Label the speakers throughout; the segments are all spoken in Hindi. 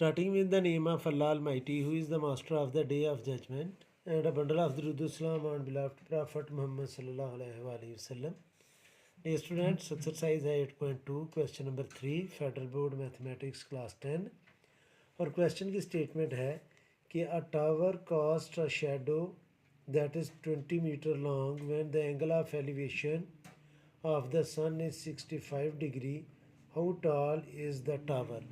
Speaker 1: Starting with the name of Allah Almighty, who is the master of the day of judgment, and a bundle of Durud Salam on beloved Prophet Muhammad sallallahu alaihi wasallam. Dear students, exercise 8.2, question number 3, Federal Board Mathematics class 10. और क्वेश्चन की स्टेटमेंट है कि a tower casts a shadow that is 20 meter long when the angle of elevation of the sun is 65 degree. How tall is the tower?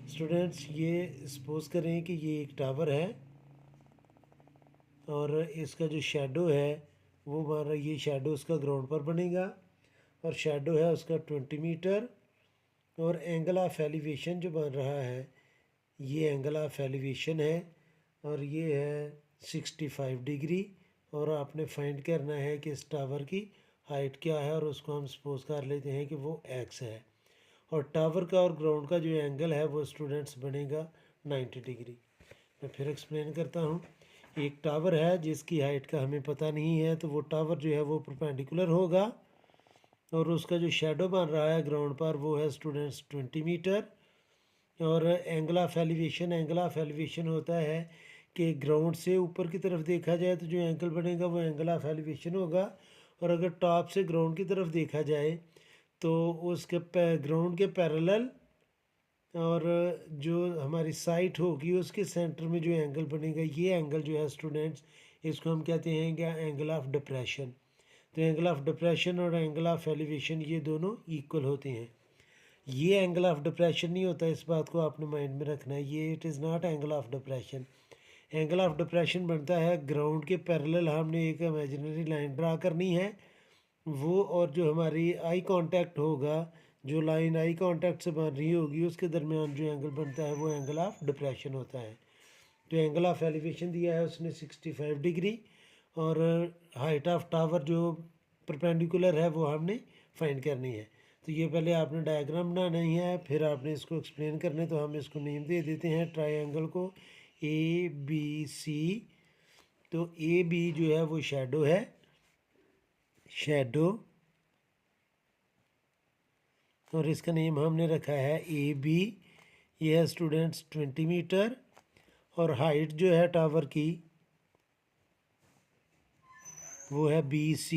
Speaker 1: Students, ये सपोज करें कि ये एक टावर है और इसका जो शेडो है वो हमारा ये शेडो उसका ग्राउंड पर बनेगा और शेडो है उसका 20 मीटर और एंगल ऑफ एलिवेशन जो बन रहा है ये एंगल ऑफ एलिवेशन है और ये है 65 डिग्री और आपने फाइंड करना है कि इस टावर की हाइट क्या है और उसको हम सपोज कर लेते हैं कि वो एक्स है और टावर का और ग्राउंड का जो एंगल है वो स्टूडेंट्स बनेगा 90 डिग्री। मैं फिर एक्सप्लेन करता हूँ। एक टावर है जिसकी हाइट का हमें पता नहीं है तो वो टावर जो है वो परपेंडिकुलर होगा और उसका जो शेडो बन रहा है ग्राउंड पर वो है स्टूडेंट्स 20 मीटर और एंगल ऑफ एलिवेशन होता है कि ग्राउंड से ऊपर की तरफ देखा जाए तो जो एंगल बनेगा वो एंगल ऑफ एलिवेशन होगा और अगर टॉप से ग्राउंड की तरफ देखा जाए तो उसके ग्राउंड के पैरेलल और जो हमारी साइट होगी उसके सेंटर में जो एंगल बनेगा ये एंगल जो है स्टूडेंट्स इसको हम कहते हैं क्या एंगल ऑफ डिप्रेशन। तो एंगल ऑफ डिप्रेशन और एंगल ऑफ एलिवेशन ये दोनों इक्वल होते हैं। ये एंगल ऑफ डिप्रेशन नहीं होता, इस बात को आपने माइंड में रखना है। ये it is naught angle of depression. Angle of depression बनता है ग्राउंड के पैरेलल हमने एक इमेजिनरी लाइन ड्रा करनी है वो और जो हमारी आई कांटेक्ट होगा जो लाइन आई कांटेक्ट से बन रही होगी उसके दरमियान जो एंगल बनता है वो एंगल ऑफ डिप्रेशन होता है। तो एंगल ऑफ एलिवेशन दिया है उसने 65 डिग्री और हाइट ऑफ टावर जो परपेंडिकुलर है वो हमने फाइंड करनी है। तो ये पहले आपने डायग्राम बनाना ही है फिर आपने इसको एक्सप्लेन करने तो हम इसको नेम दे देते हैं ट्रायंगल को ABC। तो AB जो है वो शेडो है, शेडो और इसका नेम हमने रखा है AB। ये है स्टूडेंट्स 20 मीटर और हाइट जो है टावर की वो है BC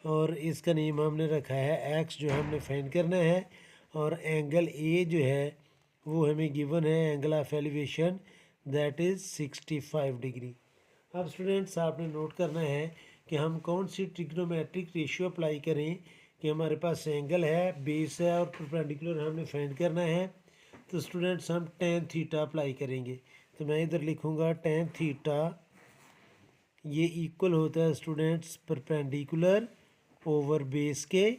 Speaker 1: और इसका नेम हमने रखा है X जो हमने फाइंड करना है और एंगल A जो है वो हमें गिवन है angle of elevation that is 65 degree. अब स्टूडेंट्स आपने नोट करना है कि हम कौन सी ट्रिग्नोमेट्रिक रेशियो अप्लाई करें कि हमारे पास एंगल है, बेस है और परपेंडिकुलर हमने फाइंड करना है। तो स्टूडेंट्स हम tan थीटा अप्लाई करेंगे। तो मैं इधर लिखूँगा tan थीटा ये इक्वल होता है स्टूडेंट्स परपेंडिकुलर ओवर बेस के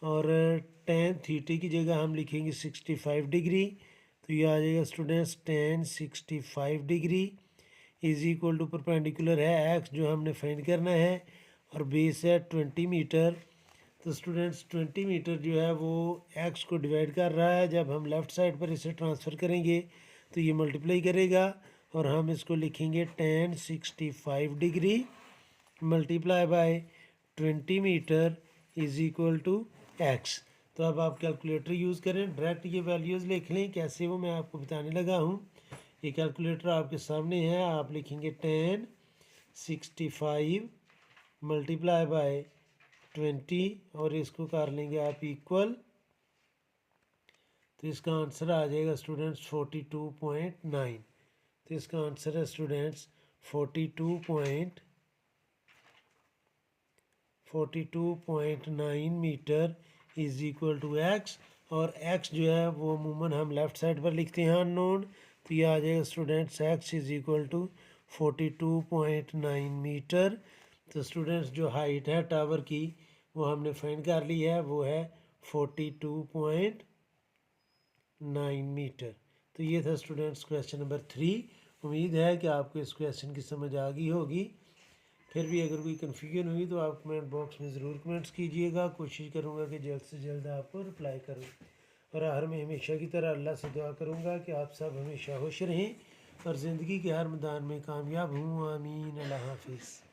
Speaker 1: और tan थीटे की जगह हम लिखेंगे 65 डिग्री। तो ये आ जाएगा students tan 65 degree is equal to perpendicular है एक्स जो हमने फाइंड करना है और बेस है 20 मीटर। तो स्टूडेंट्स 20 मीटर जो है वो एक्स को डिवाइड कर रहा है। जब हम लेफ़्ट साइड पर इसे ट्रांसफ़र करेंगे तो ये मल्टीप्लाई करेगा और हम इसको लिखेंगे tan 65 degree multiply by 20 metre is equal to x. तो अब आप कैलकुलेटर यूज़ करें, डायरेक्ट ये वैल्यूज़ लिख लें। कैसे वो मैं आपको बताने लगा हूँ। ये कैलकुलेटर आपके सामने है। आप लिखेंगे tan 65 मल्टीप्लाई बाय 20 और इसको कर लेंगे आप इक्वल। तो इसका आंसर आ जाएगा स्टूडेंट्स 42.9। तो इसका आंसर है students 42.9 metre is equal to x और एक्स जो है वो अमूमन हम लेफ़्ट साइड पर लिखते हैं अननोन। तो ये आ जाएगा students x is equal to 42.9 metre. तो स्टूडेंट्स जो हाइट है टावर की वो हमने फाइंड कर ली है वो है 42.9 मीटर। तो ये था स्टूडेंट्स क्वेश्चन नंबर 3। उम्मीद है कि आपको इस क्वेश्चन की समझ आ गई होगी। फिर भी अगर कोई कन्फ्यूजन हुई तो आप कमेंट बॉक्स में ज़रूर कमेंट्स कीजिएगा। कोशिश करूँगा कि जल्द से जल्द आपको रिप्लाई करूँ और हर में हमेशा की तरह अल्लाह से दुआ करूँगा कि आप सब हमेशा खुश रहें और ज़िंदगी के हर मैदान में कामयाब हूँ। आमीन। अल्लाह हाफिज़।